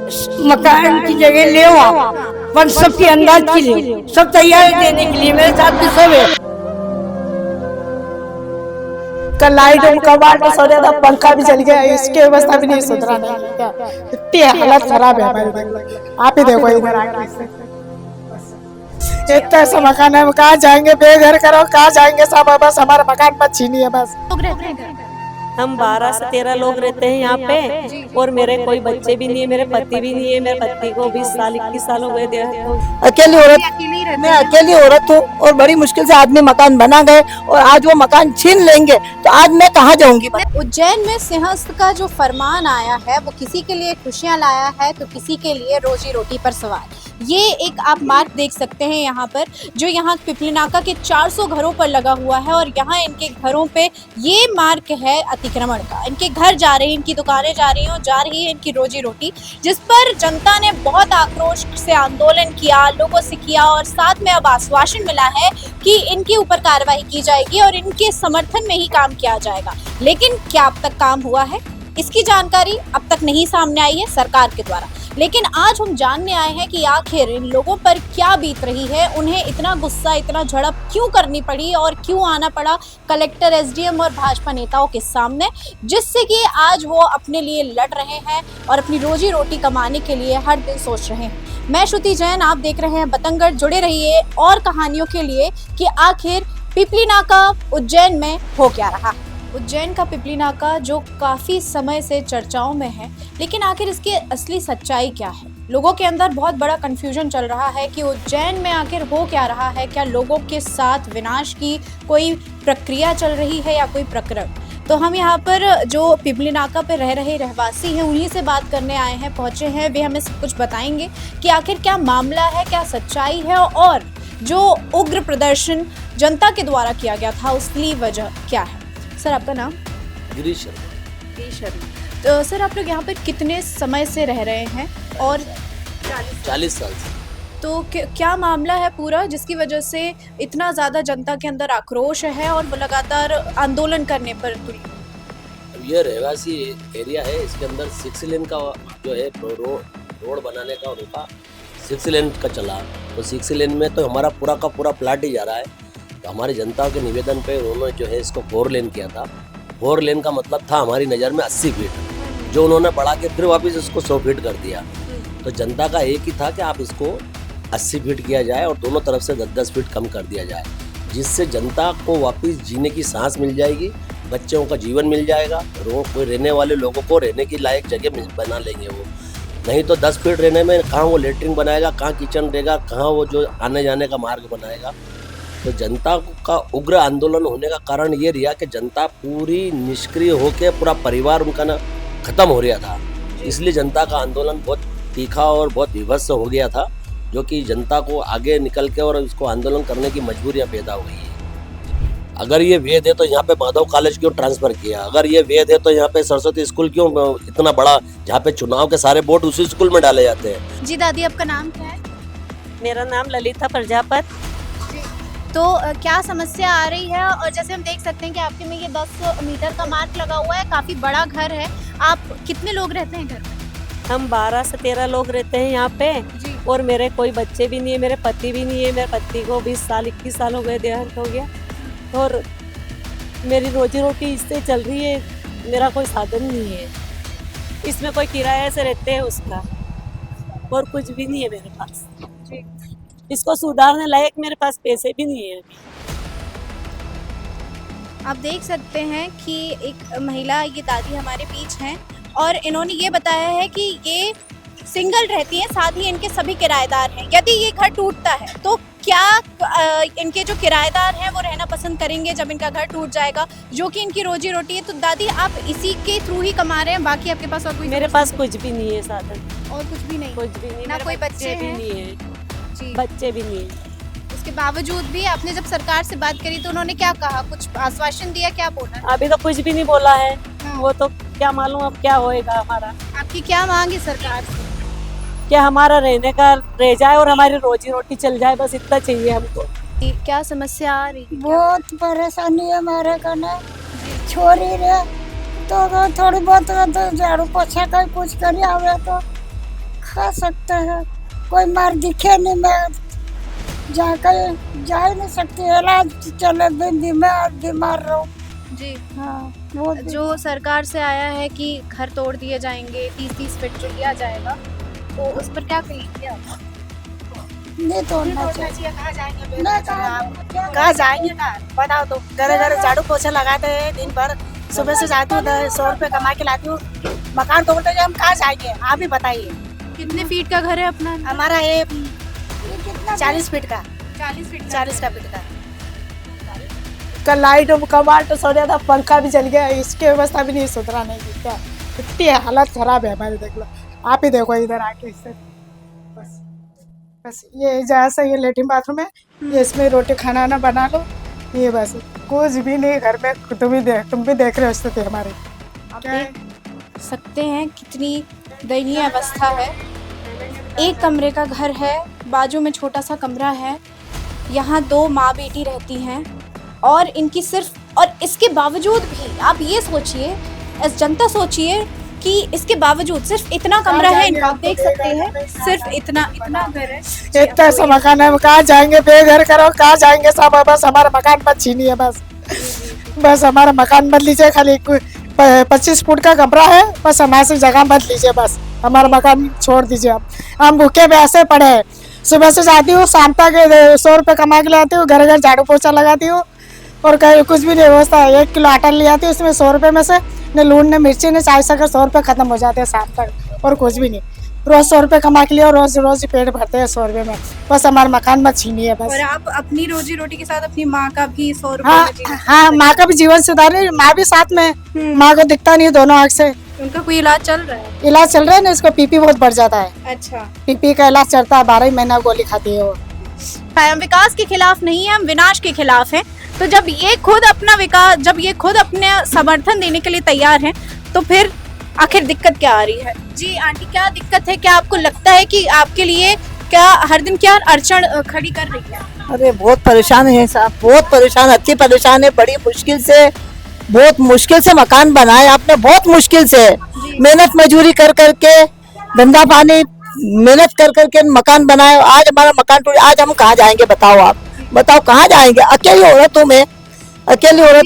मकान की जगह ले आओ, पर सबकी अंदाज के लिए सब तैयार है देने के लिए, मेरे साथ भी सब है। कल लाइट कबाड़ में सो था, पंखा भी चल गया, इसकी व्यवस्था भी नहीं सुधरा नहीं क्या, इतनी हालत खराब है हमारी। आप ही देखो इधर आके, इतना ऐसा मकान है, कहाँ जाएंगे, बेघर करो, कहाँ जाएंगे सब, बस हमारा मकान मत छीनिए बस। हम 12 से 13 लोग रहते हैं यहाँ पे, और मेरे कोई बच्चे भी नहीं है, मेरे पति भी नहीं है। मेरे पति को 20 साल 21 साल हो गए थे। अकेली औरत, मैं अकेली औरत हूँ और बड़ी मुश्किल से आदमी मकान बना गए और आज वो मकान छीन लेंगे तो आज मैं कहाँ जाऊंगी। उज्जैन में सिंहस्थ का जो फरमान आया है वो किसी के लिए खुशियां लाया है तो किसी के लिए रोजी रोटी पर सवार। ये एक आप मार्क देख सकते हैं यहाँ पर, जो यहाँ पिपली नाका के 400 घरों पर लगा हुआ है और यहाँ इनके घरों पे ये मार्क है अतिक्रमण का। इनके घर जा रहे हैं, इनकी दुकानें जा रही हैं और जा रही है इनकी रोजी रोटी, जिस पर जनता ने बहुत आक्रोश से आंदोलन किया, लोगों से किया और साथ में अब आश्वासन मिला है कि इनके ऊपर कार्रवाई की जाएगी और इनके समर्थन में ही काम किया जाएगा। लेकिन क्या अब तक काम हुआ है, इसकी जानकारी अब तक नहीं सामने आई है सरकार के द्वारा। लेकिन आज हम जानने आए हैं कि आखिर इन लोगों पर क्या बीत रही है, उन्हें इतना गुस्सा, इतना झड़प क्यों करनी पड़ी और क्यों आना पड़ा कलेक्टर, एसडीएम और भाजपा नेताओं के सामने, जिससे कि आज वो अपने लिए लड़ रहे हैं और अपनी रोजी रोटी कमाने के लिए हर दिन सोच रहे हैं। मैं श्रुति जैन, आप देख रहे हैं बतंगड़। जुड़े रहिए और कहानियों के लिए कि आखिर पिपली नाका उज्जैन में हो क्या रहा। उज्जैन का पिपली नाका जो काफ़ी समय से चर्चाओं में है, लेकिन आखिर इसकी असली सच्चाई क्या है? लोगों के अंदर बहुत बड़ा कंफ्यूजन चल रहा है कि उज्जैन में आखिर हो क्या रहा है। क्या लोगों के साथ विनाश की कोई प्रक्रिया चल रही है या कोई प्रकरण? तो हम यहाँ पर जो पिपली नाका पे रह रहे रहवासी हैं उन्हीं से बात करने आए हैं, पहुँचे हैं। वे हमें सब कुछ बताएंगे कि आखिर क्या मामला है, क्या सच्चाई है और जो उग्र प्रदर्शन जनता के द्वारा किया गया था उसकी वजह क्या है। सर, आपका नाम? गिरीश शर्मा। तो सर, आप लोग यहाँ पर कितने समय से रह रहे हैं? और 40 साल से। तो क्या मामला है पूरा जिसकी वजह से इतना ज़्यादा जनता के अंदर आक्रोश है और वो लगातार आंदोलन करने पर तुली? अब यह रहवासी एरिया है, इसके अंदर 6 लेन का जो है रोड बनाने का उनका 6 लेन का चला, तो 6 लेन में तो हमारा पूरा का पूरा प्लाट ही जा रहा है। तो हमारी जनता के निवेदन पे उन्होंने जो है इसको 4 लेन किया था। 4 लेन का मतलब था हमारी नज़र में 80 फीट, जो उन्होंने बढ़ा के फिर वापस उसको 100 फीट कर दिया। तो जनता का एक ही था कि आप इसको 80 फीट किया जाए और दोनों तरफ से 10-10 फीट कम कर दिया जाए, जिससे जनता को वापस जीने की सांस मिल जाएगी, बच्चों का जीवन मिल जाएगा, कोई रहने वाले लोगों को रहने की लायक जगह बना लेंगे वो। नहीं तो 10 फीट रहने में कहाँ वो लेटरिन बनाएगा, कहाँ किचन रहेगा, कहाँ वो जो आने जाने का मार्ग बनाएगा। तो जनता का उग्र आंदोलन होने का कारण ये रहा कि जनता पूरी निष्क्रिय होकर पूरा परिवार उनका ना खत्म हो रहा था, इसलिए जनता का आंदोलन बहुत तीखा और बहुत विभत्स हो गया था, जो कि जनता को आगे निकल के और इसको आंदोलन करने की मजबूरियां पैदा हुई है। अगर ये वेद है तो यहाँ पे माधव कॉलेज क्यों ट्रांसफर किया? अगर ये वेद है तो यहाँ पे सरस्वती स्कूल क्यों इतना बड़ा, जहाँ पे चुनाव के सारे वोट उसी स्कूल में डाले जाते हैं? जी दादी, आपका नाम क्या है? मेरा नाम ललिता प्रजापति। तो क्या समस्या आ रही है? और जैसे हम देख सकते हैं कि आपके में ये 10 मीटर का मार्क लगा हुआ है, काफ़ी बड़ा घर है। आप कितने लोग रहते हैं घर में? हम 12 से 13 लोग रहते हैं यहाँ पे, और मेरे कोई बच्चे भी नहीं है, मेरे पति भी नहीं है। मेरे पति को 20 साल 21 साल हो गए, देहांत हो गया, और मेरी रोजी रोटी इससे चल रही है। मेरा कोई साधन नहीं है, इसमें कोई किराए से रहते हैं उसका, और कुछ भी नहीं है मेरे पास। इसको सुधारने लायक मेरे पास पैसे भी नहीं है। आप देख सकते हैं कि एक महिला, ये दादी हमारे बीच हैं और इन्होंने ये बताया है कि ये सिंगल रहती हैं, साथ ही इनके सभी किराएदार हैं। यदि ये घर टूटता है तो क्या इनके जो किराएदार हैं वो रहना पसंद करेंगे जब इनका घर टूट जाएगा, जो कि इनकी रोजी रोटी है? तो दादी, आप इसी के थ्रू ही कमा रहे हैं, बाकी आपके पास और कोई? मेरे पास कुछ भी नहीं है साधन, और कुछ भी नहीं? कुछ भी नहीं, ना कोई बच्चे भी नहीं है। जी। बच्चे भी नहीं है। उसके बावजूद भी आपने जब सरकार से बात करी तो उन्होंने क्या कहा? कुछ आश्वासन दिया? क्या बोला? अभी तो कुछ भी नहीं बोला है। वो तो क्या मालूम अब क्या होएगा हमारा। आपकी क्या मांग है सरकार से? क्या हमारा रहने का रह जाए और हमारी रोजी रोटी चल जाए, बस इतना चाहिए हमको। क्या समस्या आ रही? बहुत परेशानी है हमारे कने, छोरी रे तो थोड़ी बहुत तो झाड़ू पोछा कर कुछ करी आवे तो खा सकते हैं, कोई मार दिखे नहीं, मैं जाकर जा ही नहीं सकती, इलाज चले दिन मैं बीमार रहूं। जी हाँ वो जो सरकार से आया है कि घर तोड़ दिए जाएंगे, 30-30 फीट जो दिया जाएगा, तो उस पर क्या कहेंगे आप? नहीं तोड़ना चाहिए। नहीं कहाँ जाएंगे कहाँ बताओ तो। घर घर झाड़ू पोछा लगाते हैं दिन भर, सुबह से जाती हूँ 100 रुपये कमा के लाती हूँ, मकान तोड़ते हैं, हम कहाँ जाएंगे आप ही बताइए। कितने फीट का घर है अपना? हमारा ये 40 फीट का, 40 फीट 40 का फीट का। कल लाइट कबाड़ तो सो गया था, पंखा भी चल गया, इसकी व्यवस्था भी नहीं सुधरा नहीं की क्या, इतनी हालत खराब है हमारी, देख लो आप ही देखो इधर आके इससे। बस बस ये जहाँ से ये लेटरिन बाथरूम है, ये इसमें रोटी खाना ना बना लो, ये बस कुछ भी नहीं घर में। तुम भी देख रहे हो स्थिति हमारी। आप देख सकते हैं कितनी दयनीय अवस्था है। एक कमरे का घर है, बाजू में छोटा सा कमरा है, यहाँ 2 माँ बेटी रहती हैं और इनकी सिर्फ, और इसके बावजूद भी आप ये सोचिए, इस जनता सोचिए कि इसके बावजूद सिर्फ इतना कमरा है इनका, आप देख सकते हैं सिर्फ इतना घर है, इतना सा मकान है, कहाँ जाएंगे, बेघर करो, कहाँ जाएंगे सब, बस हमारा मकान मत छीनिए, बस हमारा मकान मत लीजिए, खाली 25 फुट का कमरा है, बस हमारे से जगह मत लीजिए, बस हमारा मकान छोड़ दीजिए आप। हम भूखे प्यासे पड़े हैं, सुबह से जाती हूँ शाम तक 100 रुपये कमा के लाती हूँ, घर घर झाड़ू पोछा लगाती हूँ और कहीं कुछ भी नहीं व्यवस्था है। 1 किलो आटा ले आती हूँ, उसमें 100 रुपये में से न लून न मिर्ची न चाय शक्कर 100 रुपये खत्म हो जाते हैं शाम तक, और कुछ भी नहीं। रोज 100 रुपये कमा के लिए और रोज पेट भरते हैं 100 रुपये में, बस हमारा मकान मत छीनिए बस। और आप अपनी रोजी रोटी के साथ अपनी माँ का भी 100 रुपये हाँ माँ का भी जीवन सुधार रही, माँ भी साथ में, माँ को दिखता नहीं दोनों आँख से, उनका कोई इलाज चल रहा है? इलाज चल रहा है ना, इसको पीपी बहुत बढ़ जाता है। अच्छा, पीपी का इलाज चलता है, 12 महीना गोली खाती है वो। हम विकास के खिलाफ नहीं है, हम विनाश के खिलाफ हैं। तो जब ये खुद अपना विकास, जब ये खुद अपने समर्थन देने के लिए तैयार हैं, तो फिर आखिर दिक्कत क्या आ रही है? जी आंटी, क्या दिक्कत है? क्या आपको लगता है कि आपके लिए क्या हर दिन क्या अड़चन खड़ी कर रही है? अरे बहुत परेशान है साहब, बहुत परेशान, अति परेशान है, बड़ी मुश्किल से, बहुत मुश्किल से मकान बनाए आपने, बहुत मुश्किल से, मेहनत मजदूरी कर करके, धंधा पानी मेहनत कर करके मकान बनाए, आज हमारा मकान टूट, आज हम कहाँ जाएंगे बताओ आप, बताओ कहाँ जाएंगे? अकेली औरत हूँ मैं, अकेली औरत,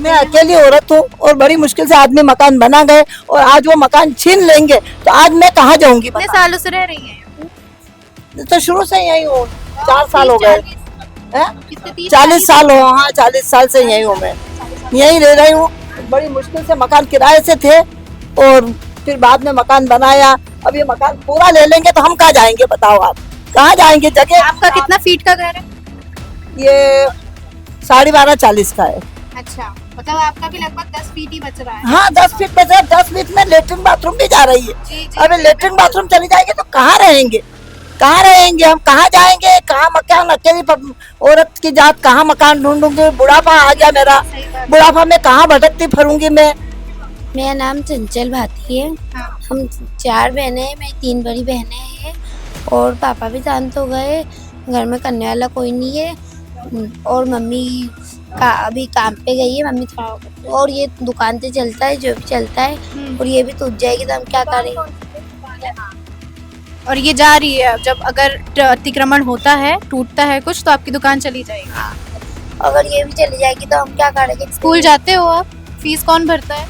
मैं अकेली औरत हूँ और बड़ी मुश्किल से आदमी मकान बना गए और आज वो मकान छीन लेंगे तो आज मैं कहाँ जाऊंगी? कितने सालों से रह रही हैं? तो शुरू से यही हूँ, 4 साल हो गए, 40 साल हो, हाँ 40 साल से यही हूँ, मैं यही रह रही हूँ। बड़ी मुश्किल से मकान किराए से थे और फिर बाद में मकान बनाया, अब ये मकान पूरा ले लेंगे तो हम कहाँ जाएंगे बताओ आप, कहाँ जाएंगे? जगह आपका कितना फीट का घर है? ये 12.5-40 का है। अच्छा, मतलब आपका भी लगभग 10 फीट ही बच रहा है। हाँ 10 फीट बचा, 10 फीट में लेटरिन बाथरूम भी जा रही है। जी, अबे लेटरिन बाथरूम चली जाएगी तो कहाँ रहेंगे, कहाँ रहेंगे हम, कहाँ जाएंगे, कहाँ मकान, अकेली औरत की जात कहाँ मकान ढूंढूंगी? बुढ़ापा आ गया मेरा, बुढ़ापा में कहाँ भटकती फिरूंगी मैं? मेरा नाम चंचल भाती है। हम 4 बहनें हैं, मेरी 3 बड़ी बहनें हैं और पापा भी शांत हो गए, घर में करने वाला कोई नहीं है और मम्मी का अभी काम पे गई है, मम्मी थोड़ा, और ये दुकान से चलता है जो भी चलता है, और ये भी टूट जाएगी तो हम क्या करें? और ये जा रही है, जब अगर अतिक्रमण होता है, टूटता है कुछ, तो आपकी दुकान चली जाएगी। अगर ये भी चली जाएगी तो हम क्या करेंगे? स्कूल जाते हो आप? फीस कौन भरता है?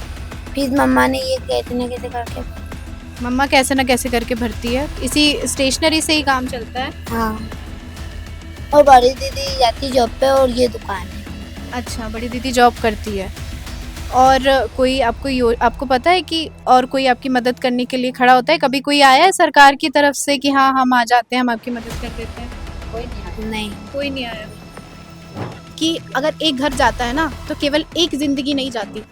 फीस मम्मा ने ये कैसे न कैसे करके। मम्मा कैसे न कैसे करके भरती है, इसी स्टेशनरी से ही काम चलता है। हाँ, और बड़ी दीदी जाती जॉब पे और ये दुकान है। अच्छा, बड़ी दीदी जॉब करती है। और कोई आपको पता है कि और कोई आपकी मदद करने के लिए खड़ा होता है? कभी कोई आया है सरकार की तरफ से कि हाँ हम आ जाते हैं, हम आपकी मदद कर देते हैं? नहीं, कोई नहीं आया। कि अगर एक घर जाता है ना, तो केवल एक जिंदगी नहीं जाती,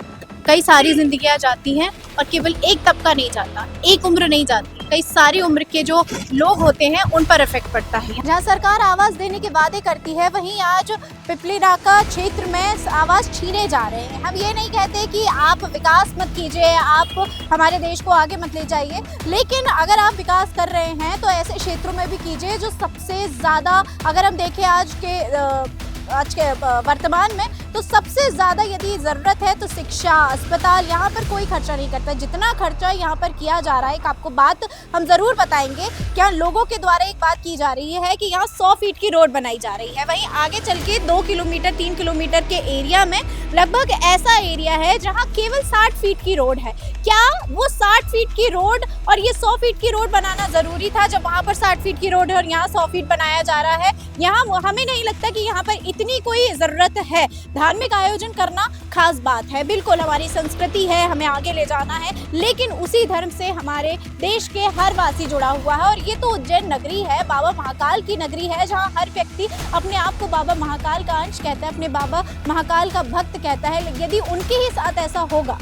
कई सारी जिंदगियां जाती हैं, और केवल एक तबका नहीं जाता, एक उम्र नहीं जाती, कई सारी उम्र के जो लोग होते हैं उन पर इफेक्ट पड़ता है। जहाँ सरकार आवाज देने के वादे करती है, वहीं आज पिपली नाका क्षेत्र में आवाज छीने जा रहे हैं। हम ये नहीं कहते कि आप विकास मत कीजिए, आप हमारे देश को आगे मत ले जाइए, लेकिन अगर आप विकास कर रहे हैं तो ऐसे क्षेत्रों में भी कीजिए जो सबसे ज़्यादा, अगर हम देखें आज के वर्तमान में तो सबसे ज़्यादा यदि ज़रूरत है तो शिक्षा, अस्पताल, यहाँ पर कोई खर्चा नहीं करता। जितना खर्चा यहाँ पर किया जा रहा है, एक आपको बात हम ज़रूर बताएंगे। क्या लोगों के द्वारा एक बात की जा रही है कि यहाँ 100 फीट की रोड बनाई जा रही है, वहीं आगे चल के 2 किलोमीटर 3 किलोमीटर के एरिया में लगभग ऐसा एरिया है जहाँ केवल 60 फीट की रोड है। क्या वो 60 फीट की रोड और ये 100 फीट की रोड बनाना ज़रूरी था, जब वहाँ पर 60 फीट की रोड है और यहाँ 100 फीट बनाया जा रहा है? यहाँ हमें नहीं लगता कि यहाँ पर इतनी कोई ज़रूरत है। धार्मिक आयोजन करना खास बात है, बिल्कुल हमारी संस्कृति है, हमें आगे ले जाना है, लेकिन उसी धर्म से हमारे देश के हर वासी जुड़ा हुआ है। और ये तो उज्जैन नगरी है, बाबा महाकाल की नगरी है, जहाँ हर व्यक्ति अपने आप को बाबा महाकाल का अंश कहता है, अपने बाबा महाकाल का भक्त कहता है। यदि उनके ही साथ ऐसा होगा,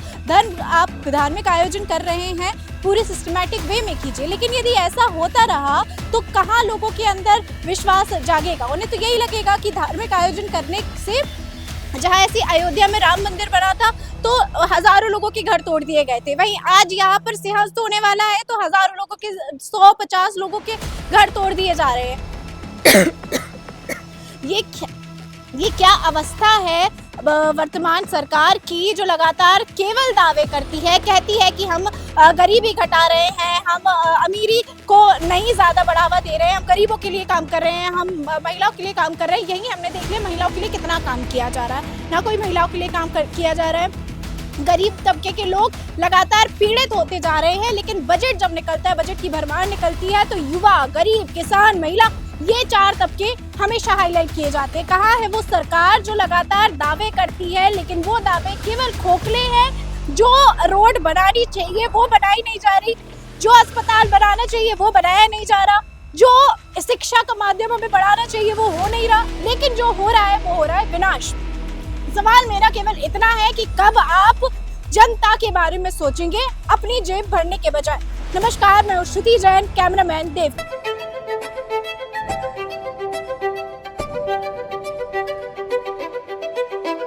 आप धार्मिक आयोजन कर रहे हैं पूरे सिस्टमैटिक वे में कीजिए, लेकिन यदि ऐसा होता रहा तो कहाँ लोगों के अंदर विश्वास जागेगा? उन्हें तो यही लगेगा कि धार्मिक आयोजन करने से, जहाँ ऐसी अयोध्या में राम मंदिर बना था तो हजारों लोगों के घर तोड़ दिए गए थे, वहीं आज यहाँ पर सिंहस्थ होने वाला है तो हजारों लोगों के 150 लोगों के घर तोड़ दिए जा रहे हैं। ये क्या अवस्था है वर्तमान सरकार की, जो लगातार केवल दावे करती है, कहती है कि हम गरीबी घटा रहे हैं, हम अमीरी को नहीं ज़्यादा बढ़ावा दे रहे हैं, हम गरीबों के लिए काम कर रहे हैं, हम महिलाओं के लिए काम कर रहे हैं। यही हमने देख लिया महिलाओं के लिए कितना काम किया जा रहा है, ना कोई महिलाओं के लिए काम किया जा रहा है। गरीब तबके के लोग लगातार पीड़ित होते जा रहे हैं, लेकिन बजट जब निकलता है, बजट की भरमार निकलती है, तो युवा, गरीब, किसान, महिला, ये 4 तबके हमेशा हाईलाइट किए जाते हैं। कहाँ है वो सरकार जो लगातार दावे करती है, लेकिन वो दावे केवल खोखले हैं। जो रोड बनानी चाहिए वो बनाई नहीं जा रही, जो अस्पताल बनाना चाहिए वो बनाया नहीं जा रहा, जो शिक्षा का माध्यम हमें बढ़ाना चाहिए वो हो नहीं रहा, लेकिन जो हो रहा है वो हो रहा है विनाश। सवाल मेरा केवल इतना है कि कब आप जनता के बारे में सोचेंगे, अपनी जेब भरने के बजाय। नमस्कार, मैं श्रुति जैन, कैमरामैन देव।